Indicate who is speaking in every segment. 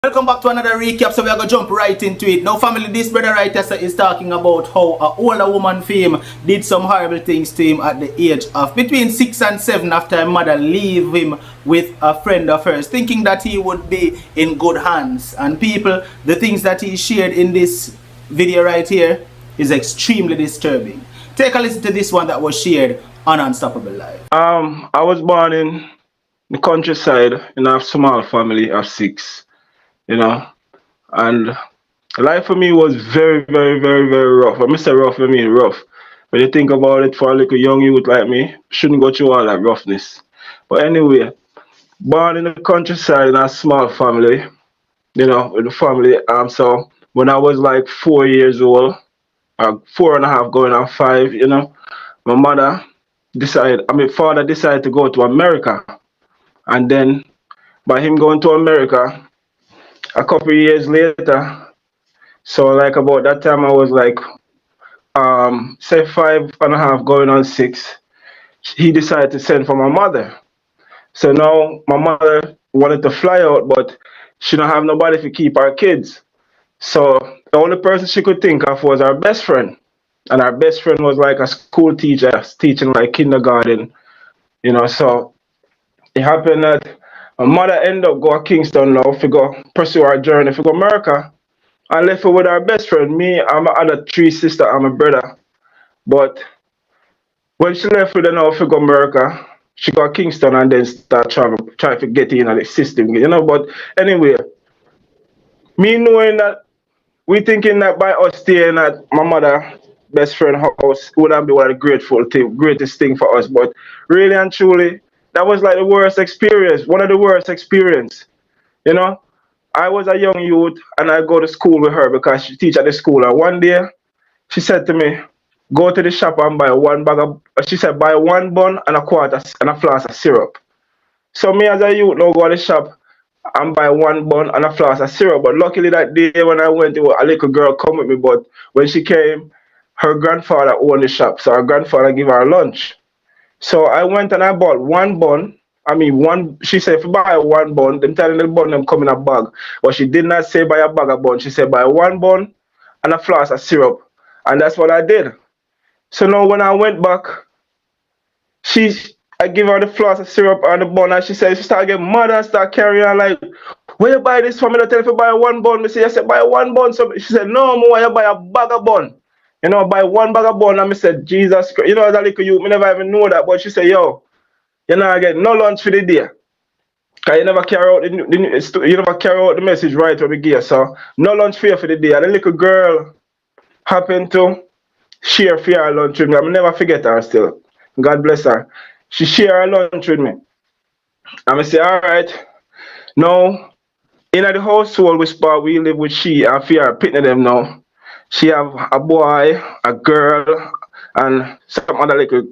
Speaker 1: Welcome back to another recap, so we are going to jump right into it. Now family, this brother right here is talking about how an older woman fame did some horrible things to him at the age of between 6 and 7 after a mother leave him with a friend of hers, thinking that he would be in good hands. And people, the things that he shared in this video right here is extremely disturbing. Take a listen to this one that was shared on Unstoppable Live.
Speaker 2: I was born in the countryside in a small family of 6, and life for me was very, very, very, very rough. I say rough, I mean rough. When you think about it, for a little young youth like me, shouldn't go through all that roughness. But anyway, born in the countryside in a small family, with the family. So when I was like 4 years old, 4.5 going on 5, my mother father decided to go to America. And then by him going to America, a couple of years later, so like about that time I was like say 5.5 going on 6, he decided to send for my mother. So now my mother wanted to fly out, but she don't have nobody to keep our kids. So the only person she could think of was our best friend. And our best friend was like a school teacher teaching like kindergarten, so it happened that my mother ended up going to Kingston now to go pursue our journey to go America. I left her with our best friend. Me, I'm other 3 sisters and my brother. But when she left with her now to go America, she got Kingston and then start trying to get in the system, But anyway, me knowing that we thinking that by us staying at my mother best friend house would have been one of the greatest thing for us. But really and truly, that was like the worst experience, one of the worst experience. You know, I was a young youth and I go to school with her because she teach at the school. And one day she said to me, go to the shop and buy one bag of, she said, buy one bun and a quarter and a flask of syrup. So me as a youth now go to the shop and buy one bun and a flask of syrup. But luckily that day when I went, a little girl come with me. But when she came, her grandfather owned the shop. So her grandfather give her lunch. So I went and I bought one bun. I mean, she said, if you buy one bun, them telling the bun them come in a bag. But she did not say buy a bag of bun. She said buy one bun and a flask of syrup. And that's what I did. So now when I went back, I give her the flask of syrup and the bun, and she said she started getting mad and start carrying on like, where you buy this from? I tell you if you buy one bun. I said, buy one bun. So she said, no, more you buy a bag of bun. Buy one bag of bun. And I said, Jesus Christ. As a little youth, me never even know that. But she said, yo, you're not getting no lunch for the day. Cause you never carry out the message right when we give. So no lunch for you for the day. And the little girl happened to share for her lunch with me. I will never forget her still. God bless her. She share her lunch with me. And I say, all right. Now, in the household we live with she and fear pitting them now. She have a boy, a girl, and some other little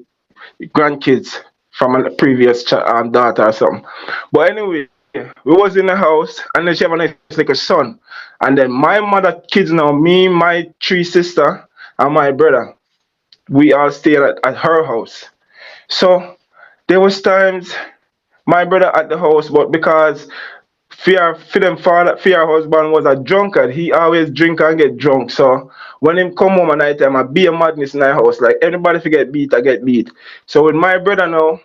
Speaker 2: grandkids from a previous daughter or something. But anyway, we was in the house and then she have a nice little son. And then my mother kids now, me, my 3 sisters, and my brother, we all stay at her house. So there was times my brother at the house, but because fear husband was a drunkard, he always drink and get drunk. So when him come home at night time, I be a madness in the house. Like anybody forget beat, I get beat. So with my brother now,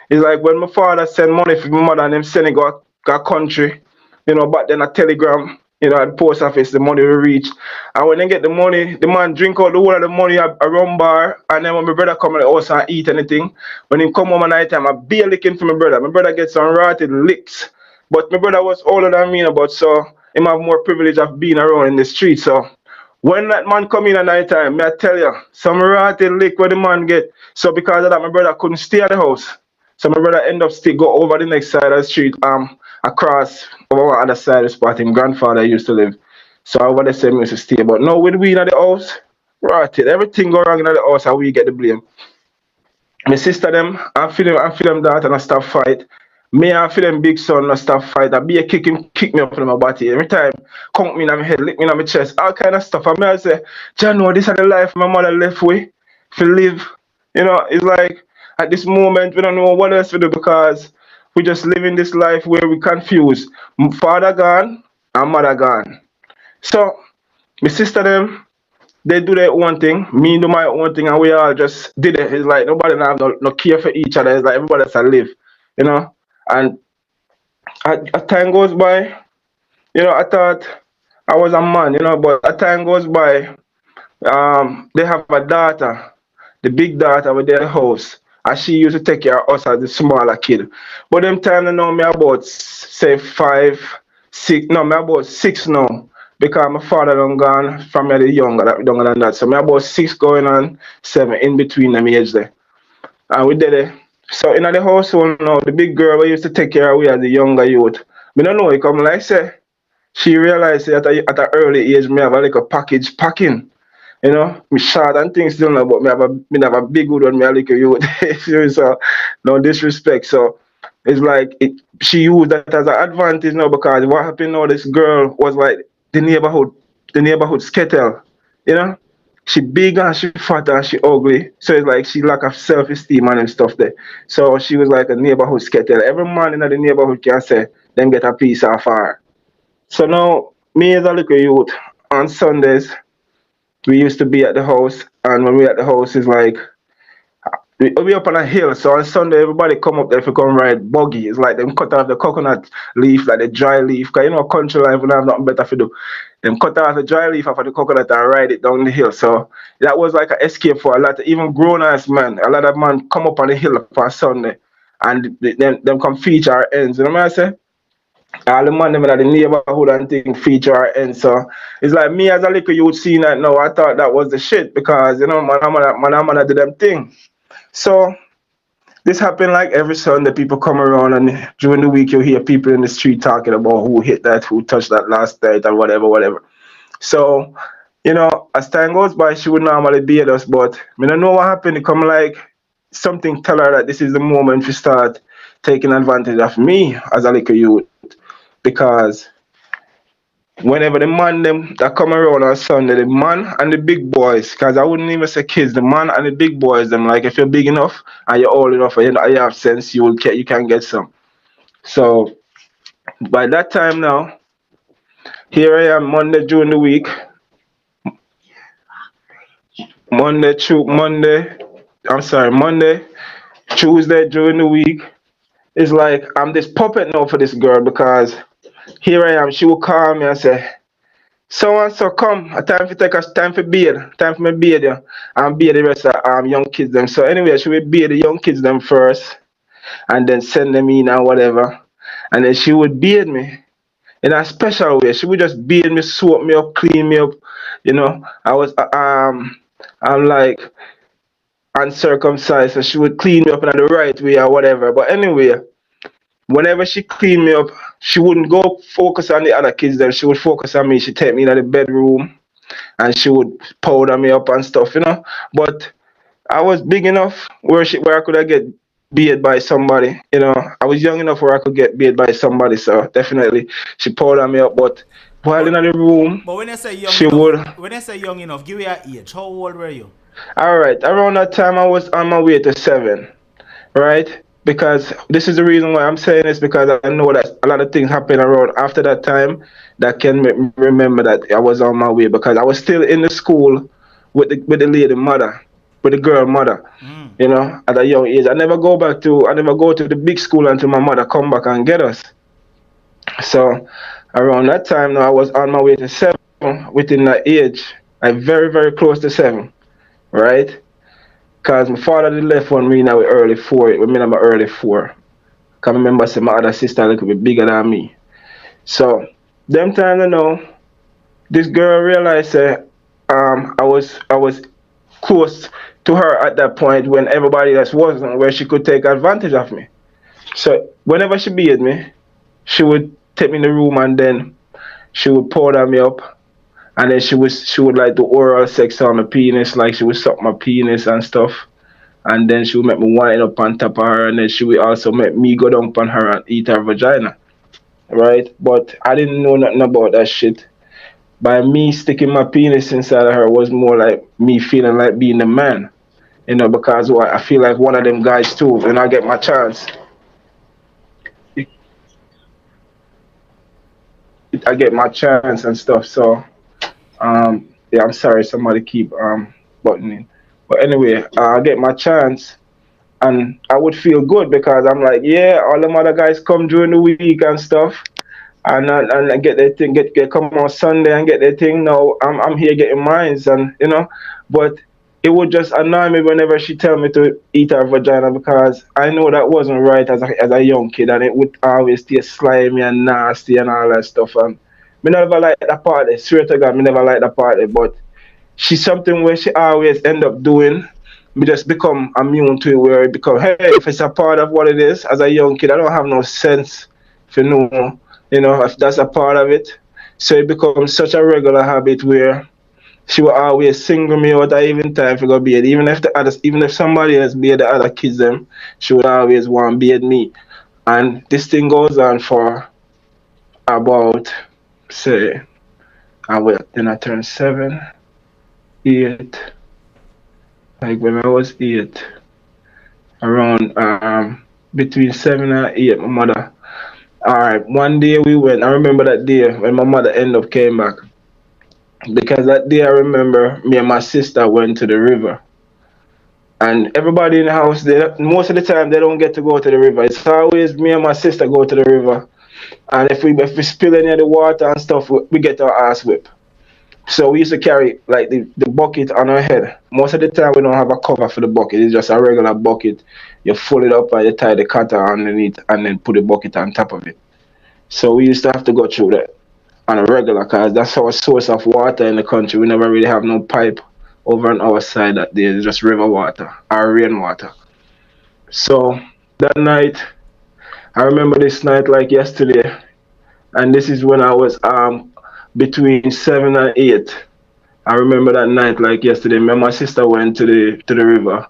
Speaker 2: it's like when my father send money for my mother and him send it go country, back then a telegram, at the post office, the money will reach. And when they get the money, the man drink out the whole of the money a rum bar. And then when my brother come in the house and eat anything, when he come home at night time, I be a licking for my brother. My brother gets some rotten licks. But my brother was older than me, but so him have more privilege of being around in the street. So when that man come in at night time, may I tell you, some rotten lick where the man get. So because of that, my brother couldn't stay at the house. So my brother end up still go over the next side of the street, across over the other side of the spot him grandfather used to live. So over the same used to stay. But now when we in the house, rotten. Everything go wrong in the house and we get the blame. My sister them, I feel them that and I stop fight. Me I feel them big son, I stop fight. I be a kick me up in my body. Every time, conk me in my head, lick me in my chest, all kind of stuff. I say, John, no, this is the life my mother left with to live. It's like at this moment we don't know what else to do because we just living this life where we confused. Father gone, and mother gone. So my sister them, they do their own thing, me do my own thing, and we all just did it. It's like nobody have no care for each other. It's like everybody has to live, you know. And as time goes by, I thought I was a man, but as time goes by, they have a daughter, the big daughter with their house, and she used to take care of us as the smaller kid. But them time I know me about say 5, 6, no, me about 6 now. Because my father done gone from me the younger than that. So me about 6 going on 7 in between them age there. And we did it. So in the household now, the big girl we used to take care of we as the younger youth. Me don't know, it come like say, she realized at an early age me have a little package packing. Me short and things still know, but me have a big good one, me a little youth. So no disrespect. So it's like she used that as an advantage now because what happened now, this girl was like the neighborhood skettle, you know. She big and she fat and she ugly. So it's like she lack of self-esteem and stuff there. So she was like a neighborhood skettle. Every man in the neighborhood can say them get a piece of her. So now me as a little youth on Sundays we used to be at the house, and when we at the house, it's like we up on a hill. So on Sunday, everybody come up there to come ride buggy. It's like them cut off the coconut leaf, like the dry leaf. Cause country life, we don't have nothing better to do. Them cut off the dry leaf off of the coconut and ride it down the hill. So that was like an escape for a lot of even grown ass man. A lot of man come up on the hill on Sunday, and them come feature our ends. You know what I say? All the man them in the neighborhood and thing feature our end. So it's like me as a little youth seeing that now, I thought that was the shit because man do them thing. So this happened like every Sunday. People come around, and during the week you hear people in the street talking about who hit that, who touched that last night, and whatever, whatever. So, as time goes by, she would normally be at us, but I don't know what happened. It come like something tell her that this is the moment to start taking advantage of me as a little youth, because whenever the man them that come around on Sunday, the man and the big boys, because I wouldn't even say kids, the man and the big boys, them like if you're big enough and you're old enough and you have sense, you can get some. So by that time now, here I am Monday during the week, Monday, Tuesday during the week. It's like I'm this puppet now for this girl because here I am. She will call me and say, so and so come, a time for take us time for bathe, time for me bathe you and bathe the rest of young kids them. So anyway, she will bathe the young kids them first and then send them in and whatever. And then she would bathe me in a special way. She would just bathe me, soap me up, clean me up. I'm like uncircumcised, so she would clean me up in the right way or whatever. But anyway, whenever she cleaned me up, she wouldn't go focus on the other kids then. She would focus on me. She'd take me in the bedroom and she would powder me up and stuff. But I was big enough where I could have get beat by somebody. I was young enough where I could get beat by somebody. So definitely she powder me up. But while in
Speaker 1: But
Speaker 2: the room,
Speaker 1: but when I say young
Speaker 2: she
Speaker 1: enough,
Speaker 2: would.
Speaker 1: give me your age. How old were you?
Speaker 2: All right, around that time I was on my way to 7. Right? Because this is the reason why I'm saying this, because I know that a lot of things happen around after that time that can make me remember that I was on my way, because I was still in the school with the lady mother, with the girl mother,
Speaker 1: Mm.
Speaker 2: at a young age. I never go to the big school until my mother come back and get us. So around that time now I was on my way to 7 within that age. I'm very, very close to 7, right? Cause my father did left one me now with early 4. With me now my early 4. Cause I remember say my other sister a little bit bigger than me. So them time I know this girl realized that I was close to her at that point when everybody else wasn't, where she could take advantage of me. So whenever she beat me, she would take me in the room and then she would powder me up, and then she would like do oral sex on my penis, like she would suck my penis and stuff. And then she would make me wind up on top of her, and then she would also make me go down on her and eat her vagina, right? But I didn't know nothing about that shit. By me sticking my penis inside of her was more like me feeling like being the man, because what, I feel like one of them guys too, and I get my chance. I get my chance and stuff. So yeah, I'm sorry, somebody keep buttoning. But anyway, I get my chance, and I would feel good because I'm like, yeah, all them other guys come during the week and stuff, and I get their thing, get come on Sunday and get their thing. No, I'm here getting mines, and but it would just annoy me whenever she tell me to eat her vagina because I know that wasn't right as a young kid, and it would always taste slimy and nasty and all that stuff. And me never like that part. Swear to God, me never like that part. But she's something where she always end up doing. Me just become immune to it where it become, hey, if it's a part of what it is, as a young kid, I don't have no sense if if that's a part of it. So it becomes such a regular habit where she will always single me out at even time for go bathe. Even if somebody else bathe the other kids them, she would always want to bathe me. And this thing goes on for about, say, then I turned 7, 8, like when I was 8, around between 7 and 8, my mother. Alright, one day we went. I remember that day when my mother ended up came back. Because that day I remember me and my sister went to the river. And everybody in the house, most of the time they don't get to go to the river. It's always me and my sister go to the river. And if we spill any of the water and stuff, we get our ass whipped. So we used to carry like the bucket on our head. Most of the time we don't have a cover for the bucket. It's just a regular bucket. You fold it up and you tie the cutter underneath and then put the bucket on top of it. So we used to have to go through that on a regular because that's our source of water in the country. We never really have no pipe over on our side that there. It's just river water or rainwater. So that night, I remember this night like yesterday, and this is when I was between 7 and 8. I remember that night like yesterday. Me and my sister went to the river,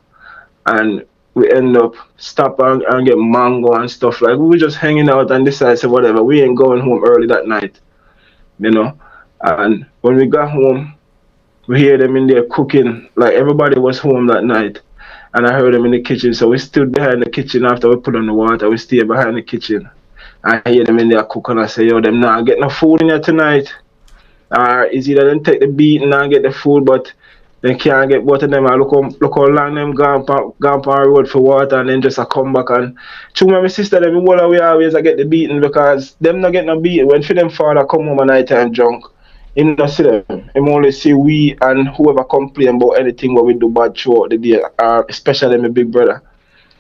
Speaker 2: and we end up stop and get mango and stuff. Like we were just hanging out and decided say whatever. We ain't going home early that night, you know. And when we got home, we hear them in there cooking. Like everybody was home that night, and I heard them in the kitchen. So we stood behind the kitchen after we put on the water. We stayed behind the kitchen. I hear them in there cooking. I say, yo, them not get no food in here tonight. Or is either them take the beating and get the food, but they can't get both of them. I look how long them gone on road for water and then just a come back and to my sister them all we always I get the beating because them not get no beating. When for them father come home at night time drunk, him not see them. Him only see we and whoever complain about anything what we do bad throughout the day, especially my big brother.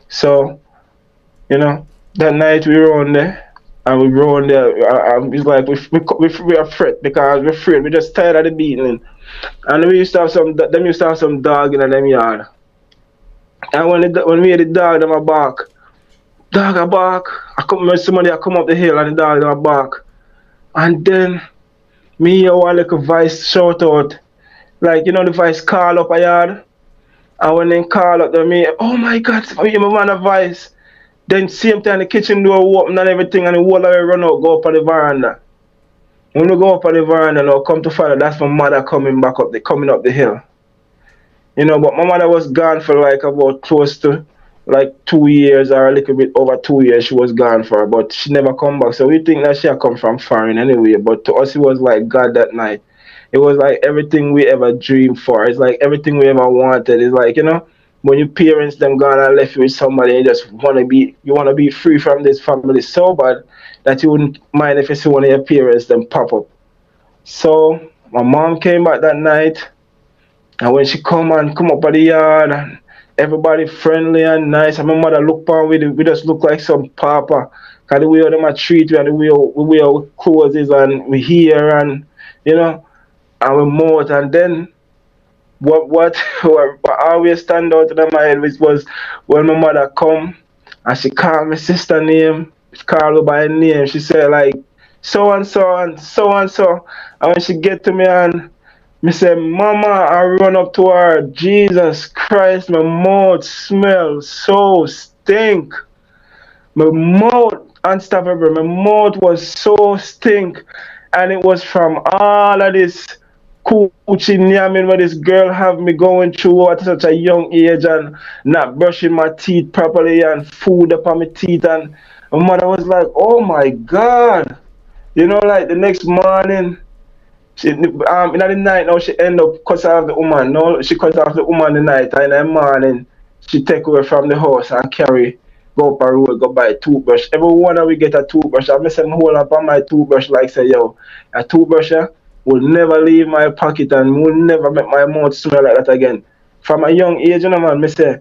Speaker 2: So, that night we were on there. And we run there. It's like we are afraid because we're afraid. We're just tired of the beating. And we used to have them used to have some dog in them yard. And when we had the dog, them a bark. Dog a bark. Somebody I come up the hill and the dog them a bark. And then me hear one little voice shout out. Like, the voice call up a yard. And when they call up to me, oh my God, I hear my man a voice. Then same time the kitchen door open and everything and the whole of it run out, go up on the veranda. When we go up on the veranda now, come to find out that's my mother coming up the hill. But my mother was gone for like about close to like 2 years or a little bit over 2 years she was gone for, but she never come back. So we think that she had come from foreign anyway, but to us it was like God that night. It was like everything we ever dreamed for. It's like everything we ever wanted. It's like, when your parents them gone and left you with somebody and you wanna be free from this family so bad that you wouldn't mind if you see one of your parents them pop up. So my mom came back that night and when she come up at the yard and everybody friendly and nice and my mother look on we just look like some papa. Cause the way them a treat we and the way our clothes is and we hear and and we mouth and then what always stand out in my head was when my mother come and she called my sister name, she called her by name, she said like so and so and so and so. And when she get to me and me say, Mama, I run up to her, Jesus Christ, my mouth smells so stink. My mouth unstoppable, my mouth was so stink. And it was from all of this coochie yamming where this girl have me going through at such a young age and not brushing my teeth properly and food up on my teeth and my mother was like, oh my God. You know, like the next morning, in the night now she end up cut off the woman. No, she cut off the woman the night, and in the morning she take away from the house and carry go up a road, go buy a toothbrush. Every one of we get a toothbrush. I miss them hold up on my toothbrush like say, yo, a toothbrush will never leave my pocket and will never make my mouth smell like that again. From a young age, you know man, me say,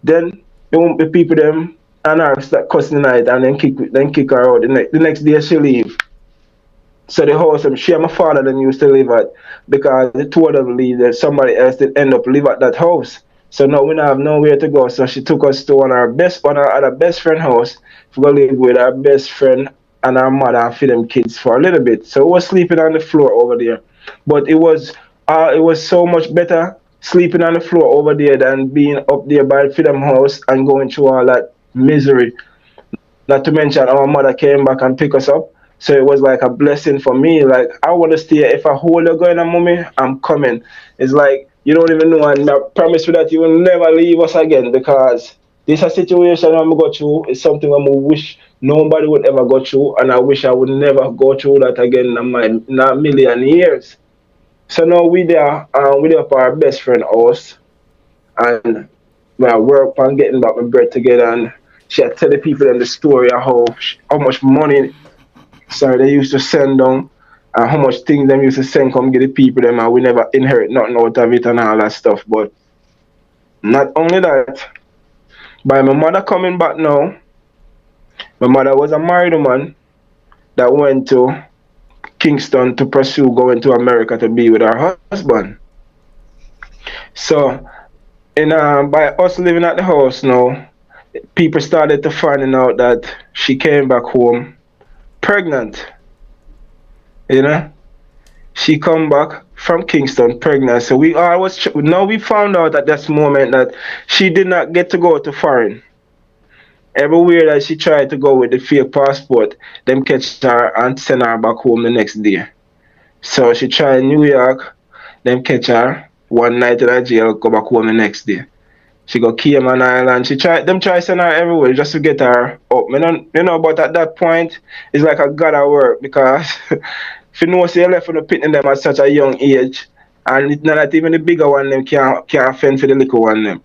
Speaker 2: then the, the people them and her start cussing the night and then kick her out. The next day she leave. So the house she and my father them used to live at because the two of them leave that somebody else did end up live at that house. So now we don't have nowhere to go. So she took us to one of our best friend house to go live with our best friend and our mother and feed them kids for a little bit. So we was sleeping on the floor over there. But it was so much better sleeping on the floor over there than being up there by the freedom house and going through all that misery. Not to mention our mother came back and pick us up. So it was like a blessing for me. Like I want to stay. If I hold you going on, mommy, I'm coming. It's like you don't even know, and I promise you that you will never leave us again because this a situation I'm go through is something I'm wish nobody would ever go through, and I wish I would never go through that again in a million years. So now we there for our best friend house, and when I work on getting back my bread together, and she had tell the people in the story of how much money sorry they used to send them and how much things them used to send come get the people them and we never inherit nothing out of it and all that stuff. But not only that, by my mother coming back now, my mother was a married woman that went to Kingston to pursue going to America to be with her husband. So by us living at the house now, people started to finding out that she came back home pregnant. You know, she come back from Kingston pregnant. So we always now we found out at this moment that she did not get to go to foreign. Everywhere that she tried to go with the fake passport, them catch her and send her back home the next day. So she tried New York, them catch her one night in a jail, go back home the next day. She go Cayman Island. Try send her everywhere just to get her up. But at that point, it's like a god at work because if you know, say you left on the pitting them at such a young age, and it's not that even the bigger one them can't fend for the little one them.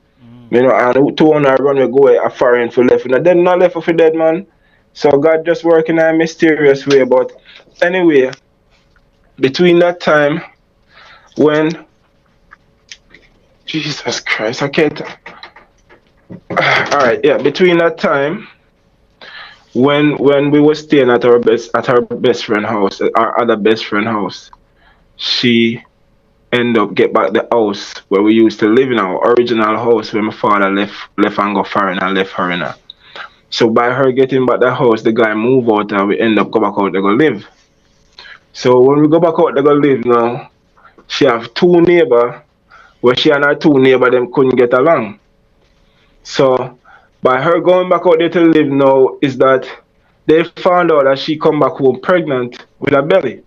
Speaker 2: And the two on run will go a foreign for left. And then not left for dead man. So God just working in a mysterious way. But anyway, between that time when Jesus Christ, I can't. All right, yeah. Between that time when we were staying at our best friend house, at our other best friend house, she end up get back the house where we used to live in our original house where my father left and go foreign and left her in her. So by her getting back the house, the guy move out and we end up go back out to go live. So when we go back out to go live now, she have two neighbor where she and her two neighbor them couldn't get along. So by her going back out there to live now is that they found out that she come back home pregnant with a belly.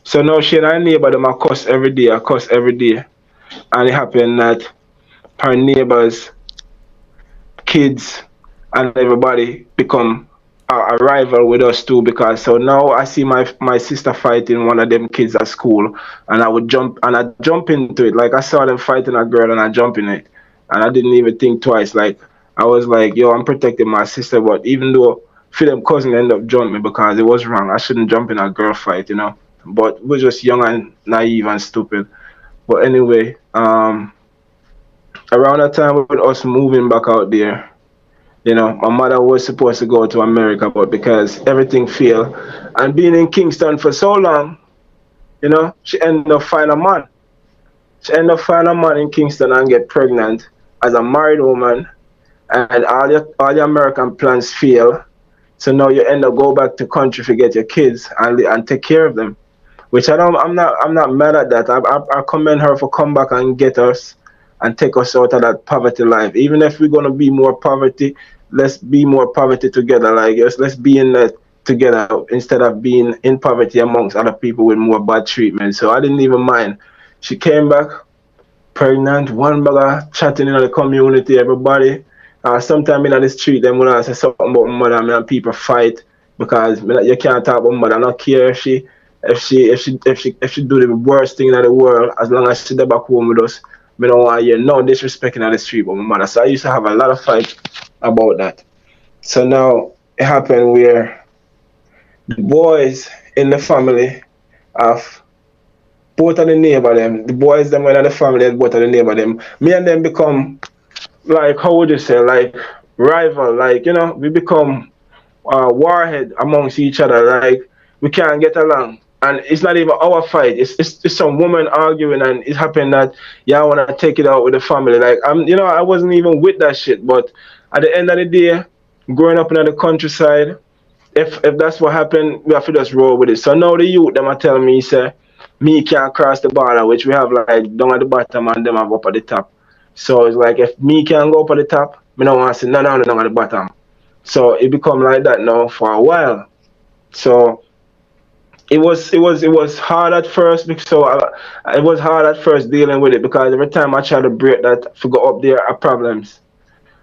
Speaker 2: So now she and her neighbor them a cuss every day, a cuss every day. And it happened that her neighbors, kids, and everybody become a rival with us too because so now I see my sister fighting one of them kids at school and I jump into it. Like I saw them fighting a girl and I jump in it. And I didn't even think twice. Like I was like, yo, I'm protecting my sister, but even though for them cousin end up jumping because it was wrong. I shouldn't jump in a girl fight. But we're just young and naive and stupid. But anyway, around that time with us moving back out there, my mother was supposed to go to America, but because everything failed, and being in Kingston for so long, she ended up finding a man. She ended up finding a man in Kingston and get pregnant as a married woman, and all your American plans fail. So now you end up go back to country to get your kids and take care of them. Which I'm not mad at that. I commend her for come back and get us and take us out of that poverty life. Even if we're gonna be more poverty, let's be more poverty together. Like yes, let's be in that together instead of being in poverty amongst other people with more bad treatment. So I didn't even mind. She came back pregnant, one bugger chatting in the community, everybody. Sometime in the street, them when I say something about mother, and people fight. because you can't talk about mother. I don't care if she do the worst thing in the world, as long as she there back home with us. Me don't want to hear no disrespecting on the street about my mother. So I used to have a lot of fight about that. So now it happened where the boys in the family have both of the neighbor them, the boys them in the family and both of the neighbor them. Me and them become like, how would you say, like rival, like, we become warhead amongst each other. Like we can't get along, and it's not even our fight. It's some woman arguing, and it happened that yeah, I wanna take it out with the family. Like I wasn't even with that shit. But at the end of the day, growing up in the countryside, if that's what happened, we have to just roll with it. So now the youth them are telling me say me can't cross the border, which we have like down at the bottom and them have up at the top. So it's like if me can go up at the top, me don't want to see none of them down at the bottom. So it become like that now for a while. So it was hard at first because it was hard at first dealing with it because every time I try to break that to go up there are problems.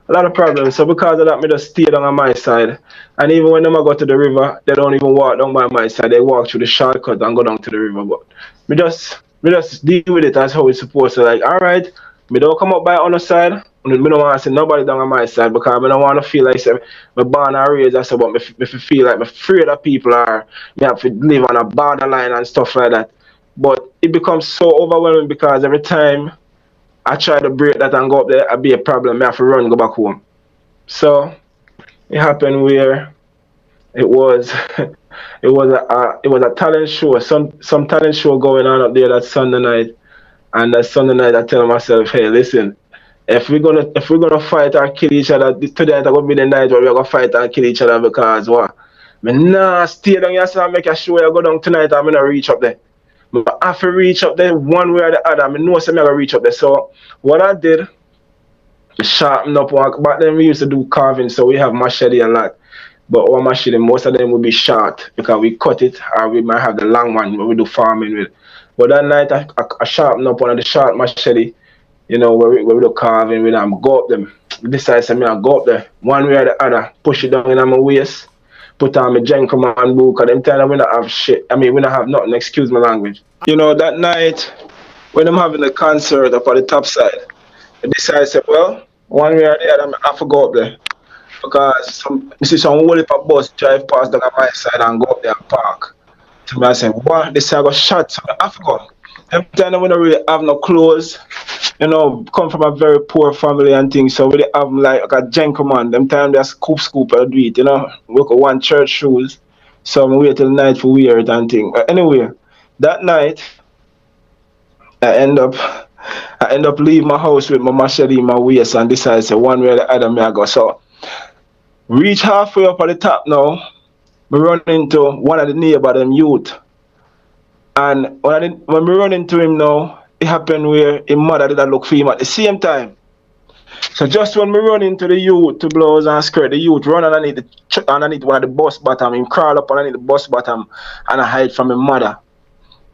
Speaker 2: A lot of problems. So because of that, me just stay down on my side. And even when them I go to the river, they don't even walk down by my side. They walk through the shortcut and go down to the river. But me just deal with it as how it's supposed to. Like, all right, me don't come up by on the side. Me don't want to see nobody down on my side because I don't want to feel like say me born and raised as but me feel like me afraid that people are me have to live on a borderline and stuff like that. But it becomes so overwhelming because every time I try to break that and go up there, I be a problem. I have to run, go back home. So it happened where it was it was a talent show, some talent show going on up there that Sunday night. And that Sunday night I tell myself, hey, listen, if we're gonna fight or kill each other, today is gonna be the night where we're gonna fight and kill each other because what? Me nah stay down here so I make a show I go down tonight I'm gonna reach up there. But I have to reach up there one way or the other. I know I'm gonna reach up there. So what I did, sharpen up one. Back then we used to do carving, so we have machete a lot. But our machete, most of them will be short because we cut it, or we might have the long one where we do farming with. But that night I sharpen up one of the short machete, where we do carving with them, go up them. Decide to me I go up there, one way or the other, push it down in my waist, put on my gentleman book, and them time we don't have shit. I mean we don't have nothing, excuse my language. That night when I'm having a concert up at the top side, I decided, say, well, one way or the other, I have to go up there. Because you see some whole heap of bus drive past down on my side and go up there and park. So I say, what? They say I got shot, so I have to go. Every time we don't really have no clothes, come from a very poor family and things, so we dey have like a gentleman. Them time they scoop and do it, work with one church shoes. So I wait till night for wear it and thing. But anyway, that night I end up leave my house with my machete in my waist and decide to say one way or the other me I go. So reach halfway up at the top now, we run into one of the neighbor them youth. And when we run into him now, it happened where his mother did look for him at the same time. So just when we run into the youth to blouse and skirt, the youth run underneath one of the bus bottom, him crawl up underneath the bus bottom and I hide from his mother.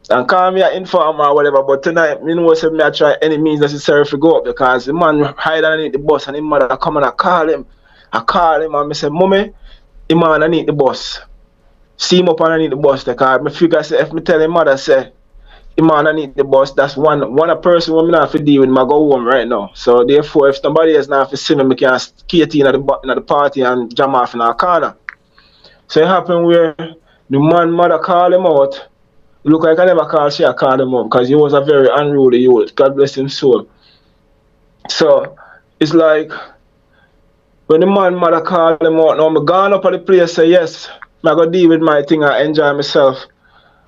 Speaker 2: And call me an informer or whatever, but tonight, me know say me I try any means necessary to go up because the man hide underneath the bus and his mother come and I call him. I call him and I say, Mommy, the man underneath the bus. See him up underneath the bus because I figure say if me tell him mother say the man underneath the bus, that's one a person who me not have to deal with, I go home right now. So therefore if somebody else not have to see me, I can skate in at the party and jam off in our corner. So it happened where the man mother called him out. Look like I never called she I called him up because he was a very unruly youth. God bless him soul. So it's like when the man mother called him out, now I'm gone up at the place say yes, I go deal with my thing and enjoy myself.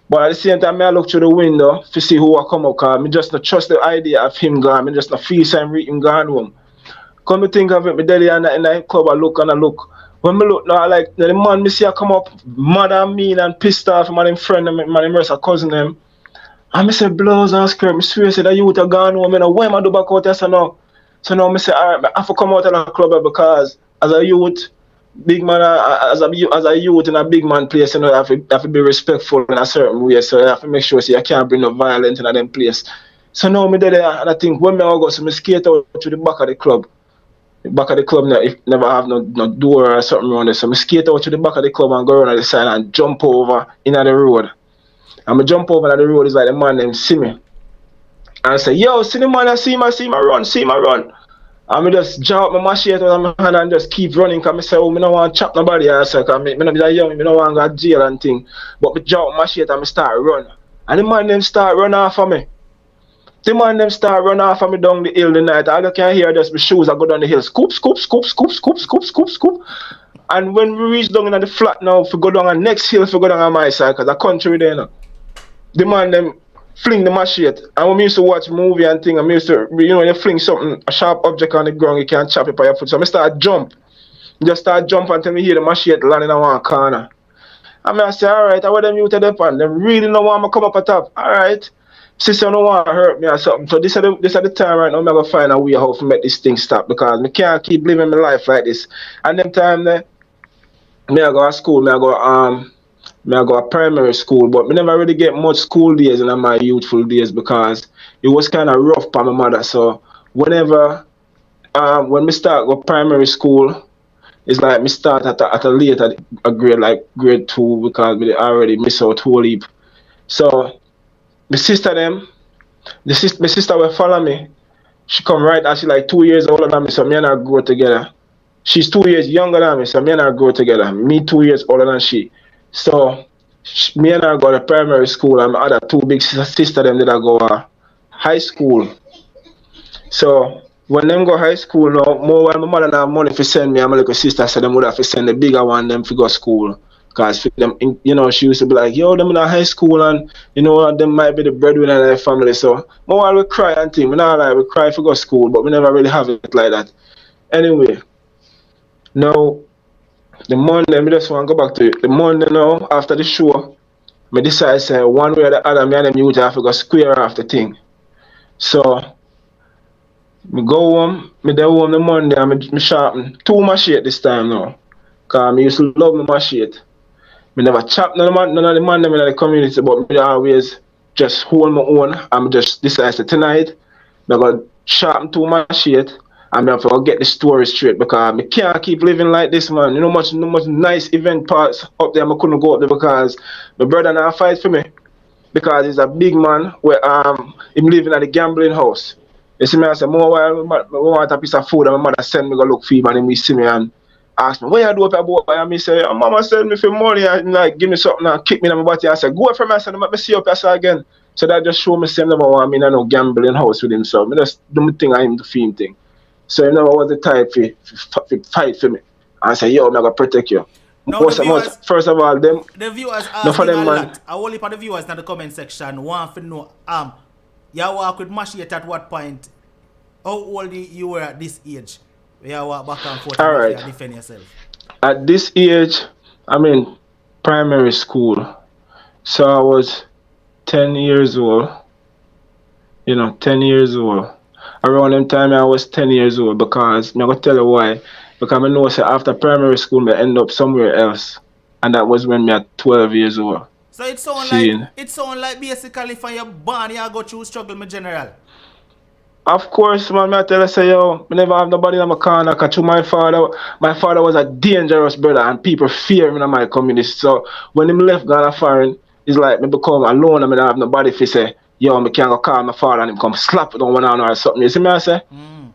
Speaker 2: But at the same time I look through the window to see who I come up because I just not trust the idea of him gone. I just not feel him gone home. Come to think of it, me daily in the club I look and I look. When me look now, like the man me see I come up mad and mean and pissed off, man him friend and man him rest a cousin them. And me say blouse and skirt, me swear say that youth are gone home, why am I do back out there so now? So now me say alright, I have to come out of the club because as a youth, big man as a youth in a big man place, I have to be respectful in a certain way. So I have to make sure I can't bring no violence in them place. So now me there and I think when me go so me skate out to the back of the club. The back of the club never have no door or something around there. So I skate out to the back of the club and go around the side and jump over in the road. And I jump over on the road is like the man them see me. And I say, yo, see the man, I see my run. And I just jump my machete out of my hand and just keep running because I say, oh, I don't want to chop nobody. I say, because I don't young, I don't want to go to jail and thing. But I jump my machete and I start run. And the man them start run off of me. The man them start run off of me down the hill the night. All you can hear just my shoes I go down the hill. Scoop. And when we reach down in the flat now, if we go down the next hill, if we go down on my side, because the country there now. The man them fling the machete. And when we used to watch movie and thing, and we used to, you fling something, a sharp object on the ground, you can't chop it by your foot. So I start jump. Just start jump until me hear the machete landing in one corner. And I say, alright, I want them you to the pan. They really don't want me to come up at top. Alright. Sister don't want to hurt me or something. So this is the time right now I'm going to find a way how to make this thing stop because I can't keep living my life like this. And them time there, me I go to school, I go to primary school, but I never really get much school days in my youthful days because it was kind of rough for my mother. So whenever, when we start go primary school, it's like me start at a later grade, like grade 2 because we already miss out whole heap. So my sister my sister will follow me. She come right as she like 2 years older than me, so me and her grow together. She's 2 years younger than me, so me and her grow together. Me 2 years older than she. So me and her go to primary school and my other two big sister them did I go to high school. So when them go high school now, more when my mother don't have money for send me and my little sister, so them would have to send the bigger one them to go school. Because for them, she used to be like, yo, them in high school and, them might be the breadwinner in their family. So, more we cry and thing. We not like, we cry for go school, but we never really have it like that. Anyway, now, the Monday, I just want to go back to it. The Monday now, after the show, I decide to say one way or the other, me and them youth have to go square off the thing. So, me go home, me there home the Monday and me sharpen 2 machete this time now. Because I used to love my machete. I never chop none of the man them in the community, but I always just hold my own. I'm just decided tonight, I'm going to sharpen 2 machete and I have to get the story straight because I can't keep living like this, man. No much nice event parts up there, I couldn't go up there because my brother now fight for me because he's a big man where him living at the gambling house. You see me, I say, more while I want a piece of food and my mother send me go look for him and he see me and ask me, what you do up about? And me say, oh, mama send me for money and like give me something and kick me in my body. I say, go from me, I say, let me see up here again. So that just show me same never want me in no gambling house with him. So I just do my thing and him do him thing. So he never was the type to fight for me. And I say, yo, I'm gonna protect you.
Speaker 1: Now
Speaker 2: First of all, the
Speaker 1: viewers asking a lot. I will leave the viewers in the comment section want to know you walk with machete at what point? How old you were at this age? You walk back and forth and defend yourself.
Speaker 2: At this age, I'm in primary school. So I was 10 years old. 10 years old. Around them time I was 10 years old because I'm going to tell you why. Because I know that after primary school I end up somewhere else. And that was when I was 12 years old.
Speaker 1: So it sound like basically from your born you go through struggle my general.
Speaker 2: Of course, man, I tell you, say, yo, I never have nobody in my corner because my father was a dangerous brother and people fear him in my community. So when him left Ghana foreign, it's like me become alone and I don't have nobody to say, yo, I can't go call my father and him come slap it on one or something. You see me, I say?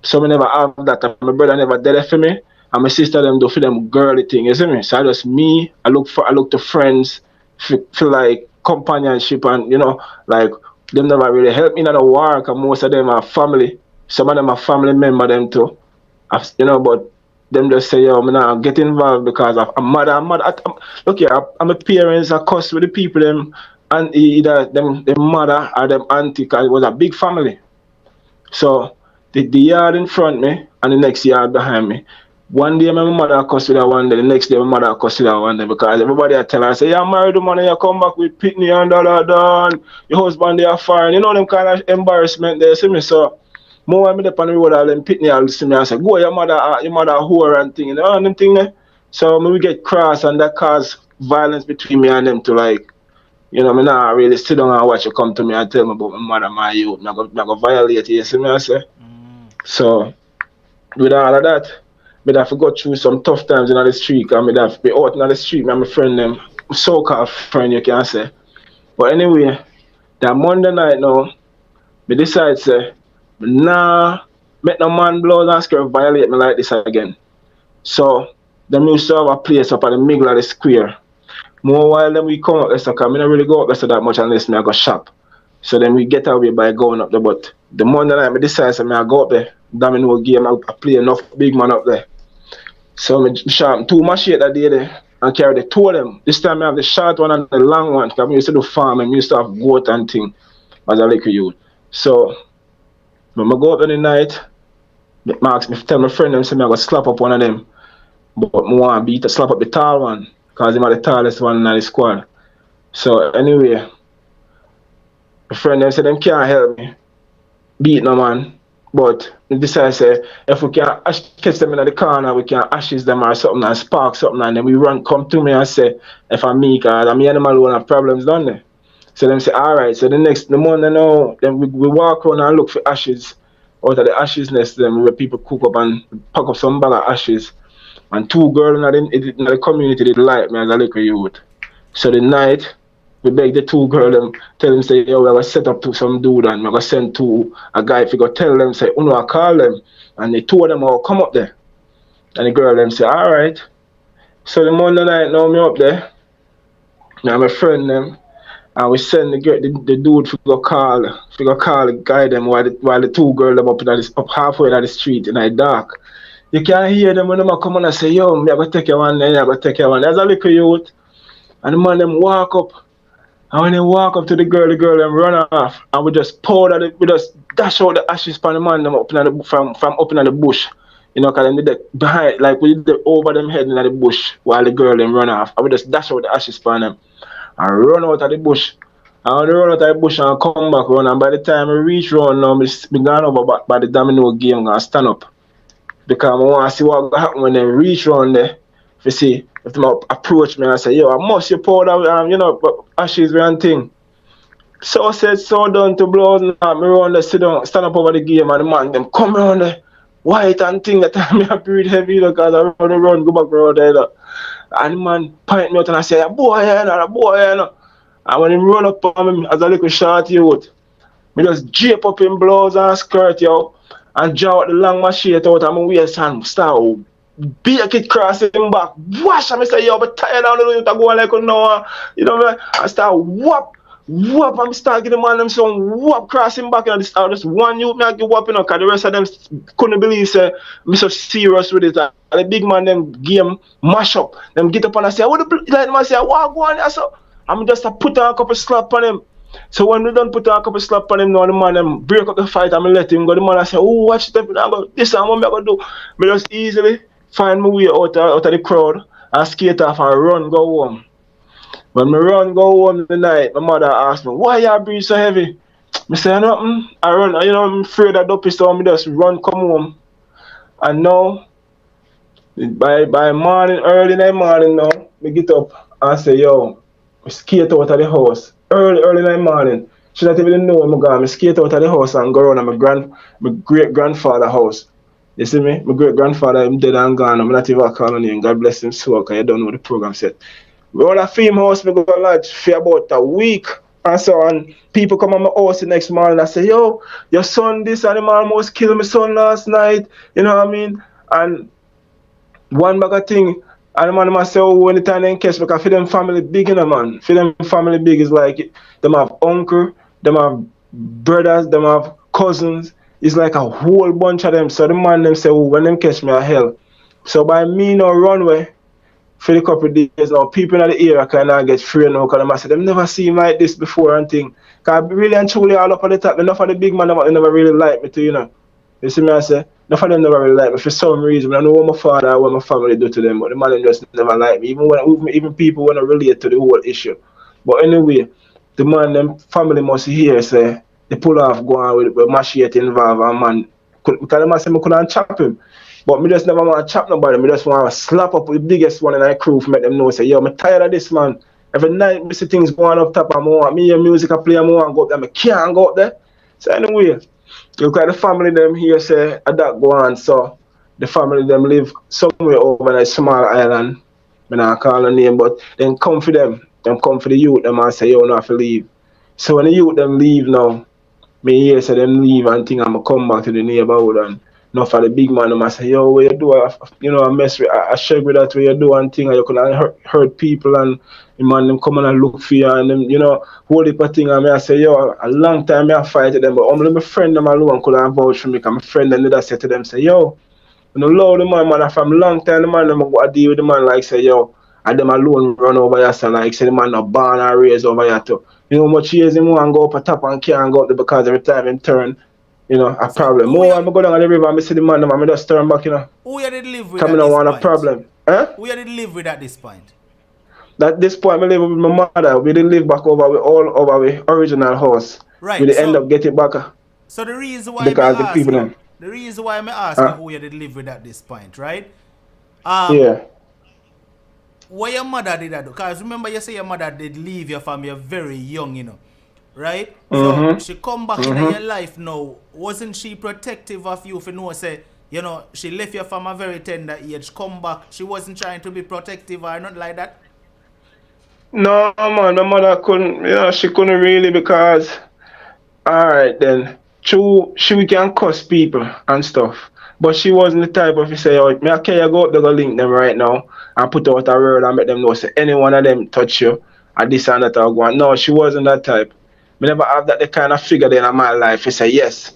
Speaker 2: So I never have that. And my brother never did it for me. And my sister them do for them girly thing, you see me? So I just me, I look to friends, feel like companionship and, like, them never really help me in the war because most of them are family. Some of them are family member them too. But them just say, yo, I'm not get involved because I'm mad. Look here, I'm a parents, I cuss with the people, them and either them mother or them auntie because it was a big family. So the yard in front me and the next yard behind me. One day my mother cuss with her one day, the next day my mother cuss with her one day because everybody I tell her, say, you're married woman and you come back with pitney and done. Your husband they are foreign. Them kind of embarrassment there, see me. So more when me up on the road all them pitney all see me and say, go your mother whore and thing, them thing there. So we get cross and that cause violence between me and them to like, me not really sit down and watch you come to me and tell me about my mother, my youth. I'm going to violate you, see me I say. So with all of that, me have to go through some tough times in the street, and me have to be out in the street, me and my friend them, so-called friend you can say. But anyway, that Monday night now, me decide say, nah, make no man blows and skirt violate me like this again. So, them used to have a place up at the middle of the square. More while then we come up there, so cause me not really go up there that much unless me I go shop. So then we get away by going up there, but the Monday night me decide say me I go up there, domino game, I play enough big man up there. So me sharpen two machete that day there and carry the two of them. This time I have the short one and the long one, because I used to do farm and used to have goat and thing as a little youth. So when I go up in the night, me tell my friend them say me I go slap up one of them. But I want to beat to slap up the tall one, because I'm the tallest one in the squad. So anyway, my friend them say them can't help me beat no man. But they decide say if we can catch them in the corner, we can ashes them or something and spark something, and then we run come to me and say if I'm me, because I'm me and them alone have problems done there. So them say alright, so the morning now, then we walk around and look for ashes out of the ashes nest them where people cook up and pack up some bag of ashes. And two girls in the community did like me as a little youth. So the night, we beg the two girls, them, tell them, say, yo, we're going to set up to some dude and we're going to send to a guy if you go tell them, say, I call them. And the two of them all come up there. And the girl them say, alright. So the Monday night, now me up there, now my friend them, and we send the dude to go call the guy them while the two girls them up halfway down the street in the dark. You can hear them when they come on and say, yo, me I go take you one, then I go take you one. There's a little youth. And the man them walk up. And when they walk up to the girl them run off. And we just we just dash out the ashes from the man them up in from up in the bush. You know, because they did that behind, like we did over them head in the bush while the girl them run off. And we just dash out the ashes from them. And run out of the bush. And when they run out of the bush and come back run. And by the time we reach round now, we gone over by the domino game and stand up. Because I want to see what will happen when they reach around there. If you see, if they approach me and say, yo, I must you pour that, ashes and thing. So said, so done to blows now. Me run there, sit down, stand up over the game, and the man, them come around there, white and thing, that time I breathe heavy, because I run, go back around there. And the man point me out and I say, a boy, a boy, And when he run up on me as a little short youth, me just drape up in blouse and skirt, yo. And draw out the long machete out of my waist and start beat it crossing back. Wash and I say, yo, but tired of the youth go like now. You know, I start whoop, and start getting the man them some whoop crossing back. And just one youth me I give whoop, you know, because the rest of them couldn't believe say me so serious with it. And the big man them game mash up. Them get up and I say, what the like man say, what go on? So I'm just put on a couple slap on him. So when we done put a couple slap on him now, the man them break up the fight and I let him go. The man I say, oh, watch it up, this is what I'm going to do. I just easily find my way out of the crowd and skate off and run, go home. When I run, go home the night, my mother asked me, why you breathe so heavy? I say, nothing. I run, I'm afraid of dopey, so I just run, come home. And now, by morning, early in the morning now, I get up and say, yo, I skate out of the house. Early in the morning. She not even know I'm going. I skate out of the house and go around at my great grandfather's house. You see me? My great grandfather, I'm dead and gone. I'm not even calling him. God bless him soul, because you don't know what the program said. We all a film house, I go lodge for about a week. And so on. People come on my house the next morning and say, yo, your son this and him almost killed my son last night. You know what I mean? And one bag of thing. And the man must say, oh, when the time they catch, because for them family big, you know, man. For them family big is like, them have uncle, them have brothers, them have cousins. It's like a whole bunch of them. So the man them say, oh, when them catch me, I hell. So by me no runway, for the couple of days now, people in the area kind of get free now, because I say, them never seen like this before and thing. Because really and truly all up at the top, enough of the big man, they never really like me too, you know. You see me, I say, enough of them never really like me for some reason. I know what my father and what my family do to them, but the man just never like me. Even people want to relate to the whole issue. But anyway, the man, them family must hear, say, they pull off, go on with machete involved, and man, because the man say, I couldn't chop him. But me just never want to chop nobody. Me just want to slap up with the biggest one in the crew to make them know, say, yo, I'm tired of this, man. Every night, I see things going up top, and I want me hear music, I play, I want to go up there. I can't go up there. So anyway, look like the family them here say, that go on. So the family them live somewhere over in a small island. I not call the name, but then come for them. Them come for the youth, them and say, yo, no have to leave. So when the youth them leave now, me hear say them leave and think I'ma come back to the neighborhood and enough for the big man them I say, yo, what you do? I mess with I shake with that what you do and thing and you could hurt people and the man them come and look for you and them, whole heap of thing and me I say, yo, a long time me I fight with them, but only my friend them alone could have vouch for me because my friend them did I say to them, say, yo, love the man from long time the man them go deal with the man like say, yo, and them alone run over here, so like say the man not born or raised over here too. You know how much years him want go up a top and can't go up there because every time him turn, a
Speaker 1: So
Speaker 2: problem. More I'm go down on the river and I see the man, I just turn back,
Speaker 1: who you did live with
Speaker 2: Come
Speaker 1: at
Speaker 2: don't
Speaker 1: this
Speaker 2: want a
Speaker 1: point?
Speaker 2: problem. Huh?
Speaker 1: Who you did live with at this point?
Speaker 2: At this point, I live with my mother. We didn't live back over with all over our original house.
Speaker 1: Right.
Speaker 2: We did end up getting back
Speaker 1: So the reason why
Speaker 2: because the people them.
Speaker 1: the reason why I ask you who you did live with at this point, right?
Speaker 2: Yeah.
Speaker 1: What your mother did that? Because remember you say your mother did leave you from you're very young, right? So she come back in your life now. Wasn't she protective of you for no say, she left you from a very tender age, come back. She wasn't trying to be protective or not like that?
Speaker 2: No man, my mother couldn't, she couldn't really because alright then. True, she can cuss people and stuff. But she wasn't the type of you say, oh, me okay, you go up there go link them right now and put out a word and make them know say any one of them touch you and this and that or go on. No, she wasn't that type. Me never have that the kind of figure in my life. You say yes.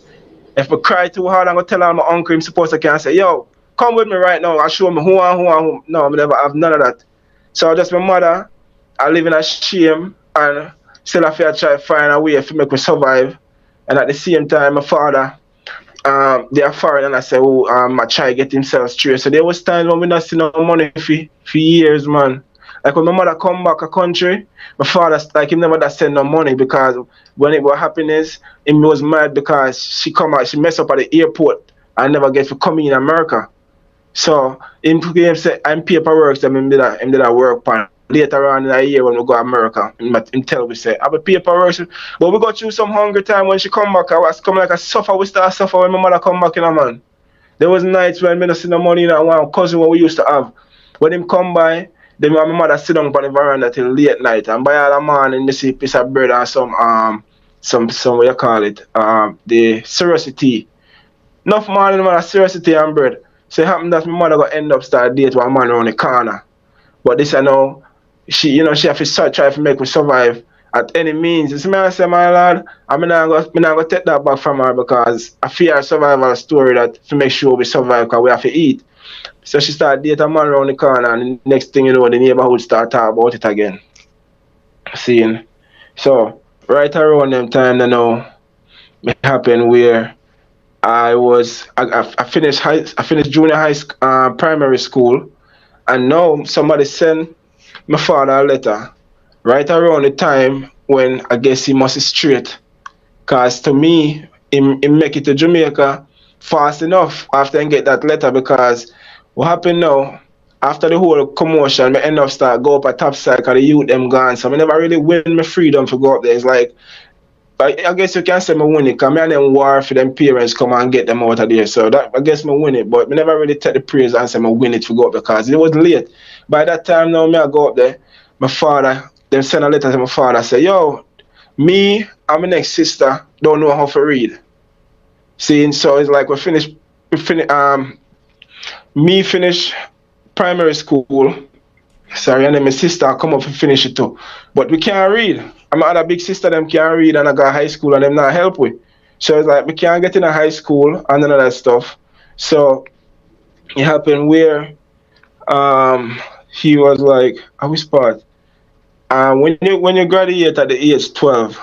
Speaker 2: If I cry too hard, I'm gonna tell her my uncle him supposed to can say, yo, come with me right now and show me who and who and who. No, I never have none of that. So just my mother, I live in a shame and still I feel try to find a way to make me survive. And at the same time, my father, they are foreign and I say, oh, I try to get himself straight. So there was times when we not see no money for years, man. Like when my mother come back a country, my father like him never that send no money because when it was happiness, he was mad because she come out, she mess up at the airport and never get to come in America. So him say I'm paperwork, so him did a work pan. Later on in the year when we go to America, him tell we say, I have a paperwork. But we go through some hungry time when she come back. I was coming like a suffer. We start suffer when my mother come back in a man. There was nights when we not see no money in one cousin what we used to have. When him come by, then my mother sit down on the veranda till late night and by all the morning me see a piece of bread and some what you call it, the serosity. Enough morning man serosity and bread. So it happened that my mother got end up start date with a man around the corner. But this I know she she have to try to make me survive at any means. You see me I say my lad, I'm not gonna take that back from her because I fear a survival story that to make sure we survive because we have to eat. So she started dating a man around the corner and the next thing you know the neighborhood start talking about it again. Seeing. So right around them time it happened where I finished junior high primary school and now somebody sent my father a letter right around the time when I guess he must straight. Cause to me, he make it to Jamaica fast enough after I get that letter because what happened now, after the whole commotion, I end up start go up a top side because the youth them gone. So I never really win my freedom to go up there. It's like I guess you can say I win it because I them war for them parents come and get them out of there. So that I guess I win it, but I never really take the praise and say I win it to go up because it was late. By that time now I go up there, my father, them send a letter to my father say, yo, me and my next sister don't know how to read. See, so it's like me finish primary school. Sorry, and then my sister come up and finish it too. But we can't read. And my other big sister them can't read and I got high school and them not help with. So it's like we can't get in a high school and none of that stuff. So it happened where he was like, I was part. When you graduate at the age 12,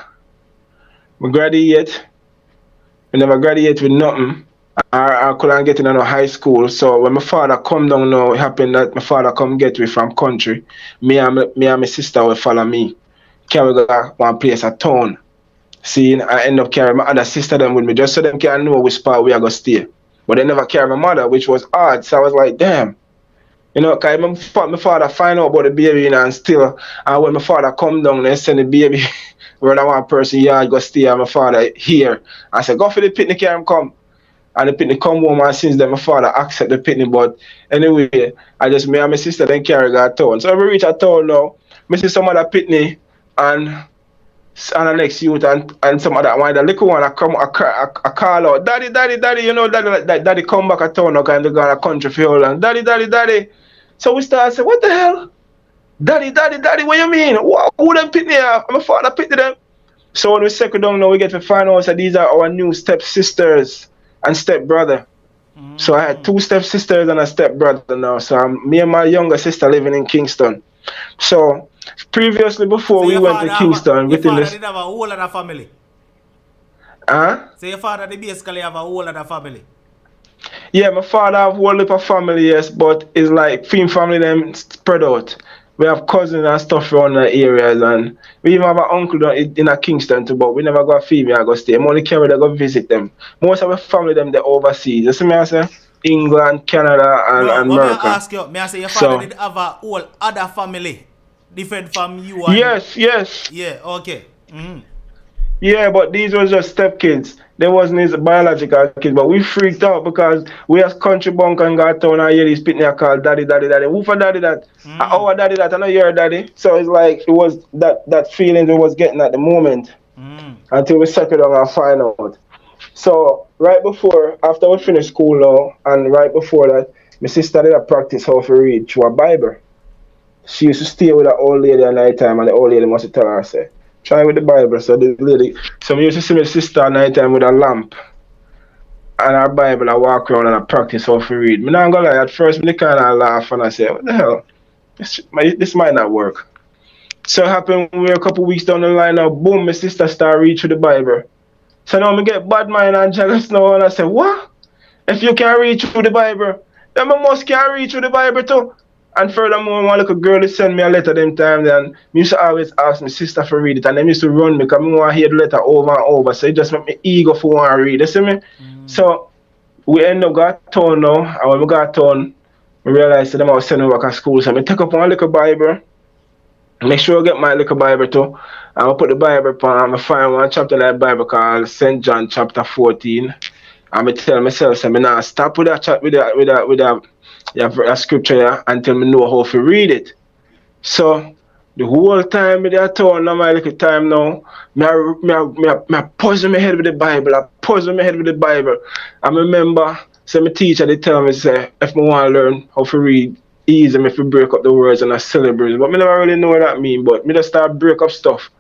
Speaker 2: we graduate, we never graduate with nothing. I couldn't get in no high school. So when my father come down now, it happened that my father come get me from country. Me and my sister will follow me. Carry go one place a town. See, I end up carrying my other sister them with me just so them can know which part we are gonna stay. But they never carry my mother, which was odd. So I was like, damn. Cause my father find out about the baby and still, and when my father come down and send the baby where I want person, yeah, I go stay and my father here. I said, go for the picnic here and come. And the pitney come home, and since then my father accept the pitney. But anyway, I just me and my sister then carry her town. So when we reach a town now, me see some other pitney and the next youth and some other one, the little one I come I call out, daddy, daddy, daddy, you know, daddy come back a town now kind of go a country for all and daddy, daddy, daddy. So we start say, what the hell? Daddy, daddy, daddy, what you mean? Who them pitney are? My father pitney them. So when we settle down now, we get to find out that these are our new step sisters and step brother. So I had 2 step sisters and a step brother now. So me and my younger sister living in Kingston. So previously, before we went to Kingston,
Speaker 1: your father did have a whole other family.
Speaker 2: Huh?
Speaker 1: So your father did basically have a whole other family.
Speaker 2: Yeah, my father have a whole heap of family, yes, but it's like family them spread out. We have cousins and stuff around the areas, and we even have an uncle in a Kingston too, but we never got female go stay. I'm only carry to go visit them. Most of the family them they overseas. You see me I say? England, Canada, and America.
Speaker 1: May I ask you, may I say your father did have a whole other family different from you? And
Speaker 2: yes.
Speaker 1: Yeah, okay.
Speaker 2: Yeah, but these were just step kids. They wasn't his biological kids, but we freaked out because we as country bunk and got town and hear these pitney called daddy, daddy, daddy. Who for daddy that? Our daddy that, I know your daddy. So it's like it was that feeling we was getting at the moment until we settle down and find out. So right before, after we finished school now, and right before that, my sister did a practice how to read through a Bible. She used to stay with an old lady at night time, and the old lady must tell her, say, try with the Bible. So the lady, so we used to see my sister at night time with a lamp and her Bible. I walk around and I practice how to read. Me not gonna lie, at first me kind of laugh and I say, what the hell? This might not work. So it happened we were a couple weeks down the line now, boom, my sister started reading through the Bible. So now me get bad mind and jealous now and I say, what? If you can read through the Bible, then I must can read through the Bible too. And furthermore, one little girl send me a letter them time, then me used to always ask my sister for read it, and them used to run me because I want to hear the letter over and over. So it just make me eager for want to read. You see me? So we end up got town now, and when we got town, we realized that I was sending back to school. So I take up one little Bible, make sure I get my little Bible too, and I put the Bible on, I find one chapter in that Bible called St. John chapter 14. And I tell myself, so I now stop with that with a scripture here until I know how to read it. So the whole time with that town, now my little time now, I puzzle my head with the Bible. I remember, so my teacher they tell me, say, if I want to learn how to read, easy me if I break up the words and I syllables. But I never really know what that mean. But me just start break up stuff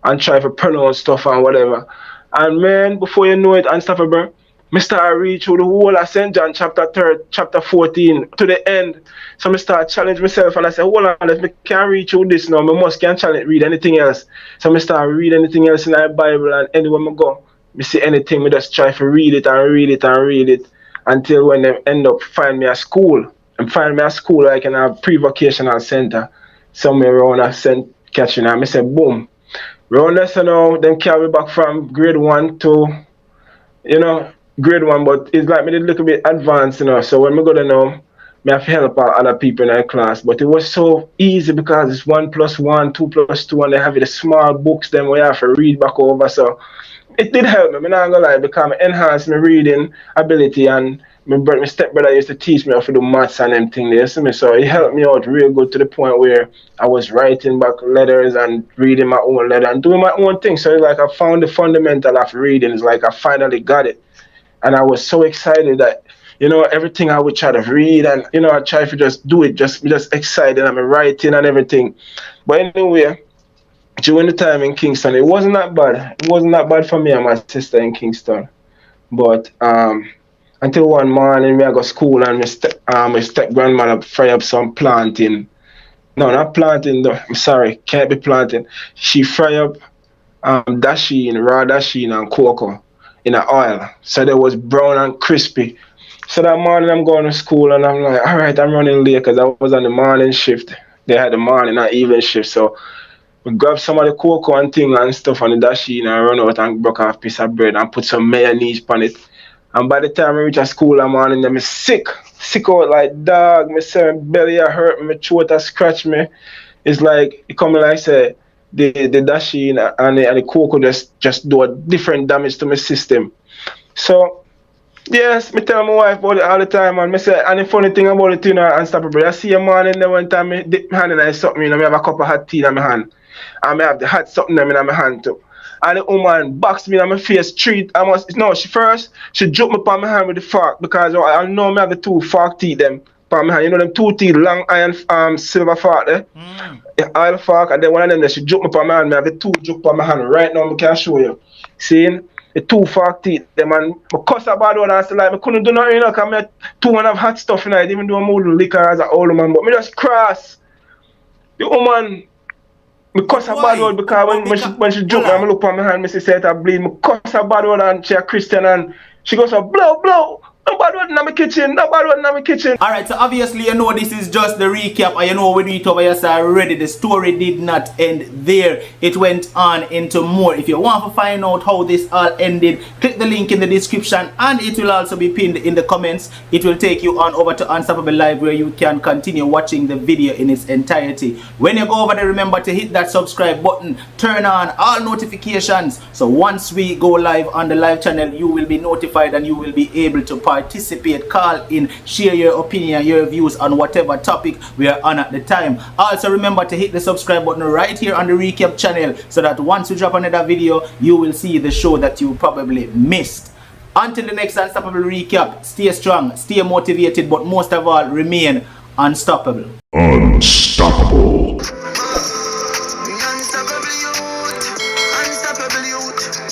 Speaker 2: and try to pronounce stuff and whatever. And man, before you know it and stuff, bro, I start read through the whole of St. John chapter 14 to the end. So I start challenge myself and I say, hold on, if I can't read through this now, I must can't challenge read anything else. So I start read anything else in the Bible, and anywhere I go, I see anything, I just try to read it until when they end up find me at school. And find me at school like in a pre-vocational center somewhere around a St. Catherine. And I say, boom. Around there, so now, then carry back from grade 1 to, grade 1, but it's like me a little bit advanced, So when we go there now, I have to help out other people in our class. But it was so easy because it's 1 plus 1, 2 plus 2, and they have the small books then we have to read back over. So it did help me. I'm not gonna lie, because it enhanced my reading ability, and my stepbrother used to teach me how to do maths and them things. You see me? So it helped me out real good to the point where I was writing back letters and reading my own letter and doing my own thing. So it's like I found the fundamental of reading. It's like I finally got it. And I was so excited that, everything I would try to read and, I try to just do it, just excited. I'm writing and everything. But anyway, during the time in Kingston, it wasn't that bad. It wasn't that bad for me and my sister in Kingston. But until one morning, I go to school and my step-grandmother fry up some planting. No, not planting, though. I'm sorry, can't be planting. She fry up raw dasheen and cocoa in an oil, so they was brown and crispy. So that morning I'm going to school and I'm like, all right, I'm running late because I was on the morning shift. They had the morning and evening shift, so we grabbed some of the cocoa and thing and stuff on the dasheen and run out and broke off a piece of bread and put some mayonnaise on it. And by the time I reach at school that morning, I'm sick out like dog. My belly hurt me, my throat scratch me. It's like it coming like say the dasheen and the cocoa just do a different damage to my system. So Yes, me tell my wife about it all the time, and me say, and the funny thing about it, you know, unstoppable. I see a man in there one time, me dip my hand in something, you know, me have a cup of hot tea in my hand, and me have the hot something in my hand too. And the woman boxed me in my face, treat. I must no. She jumped me upon my hand with the fork because I know me have the two fork teeth them upon my hand. You know them two teeth, long iron silver fork there, the oil fork, and then one of them there, she jumped me upon my hand. Me have the two juke upon my hand right now. Me can show you. Seeing the two fork teeth, them and I cuss about one and say like I couldn't do nothing, you know, cause me two and have hot stuff in it, even though I'm old liquor as an old man, but me just cross. The woman, me cuss a bad word because when she jumped me, I look on my hand, me see say it bleed. Me cuss a bad word and she a Christian and she goes so blow blow. No bad word in my kitchen, no bad word in my kitchen.
Speaker 1: Alright, so obviously you know this is just the recap, and you know we do it over here so already. The story did not end there. It went on into more. If you want to find out how this all ended, click the link in the description, and it will also be pinned in the comments. It will take you on over to Unstoppable Live, where you can continue watching the video in its entirety. When you go over there, remember to hit that subscribe button, turn on all notifications, so once we go live on the live channel, you will be notified and you will be able to participate, call in, share your opinion, your views on whatever topic we are on at the time. Also remember to hit the subscribe button right here on the recap channel, so that once we drop another video, you will see the show that you probably missed. Until the next Unstoppable recap, stay strong, stay motivated, but most of all, remain unstoppable.
Speaker 3: Unstoppable.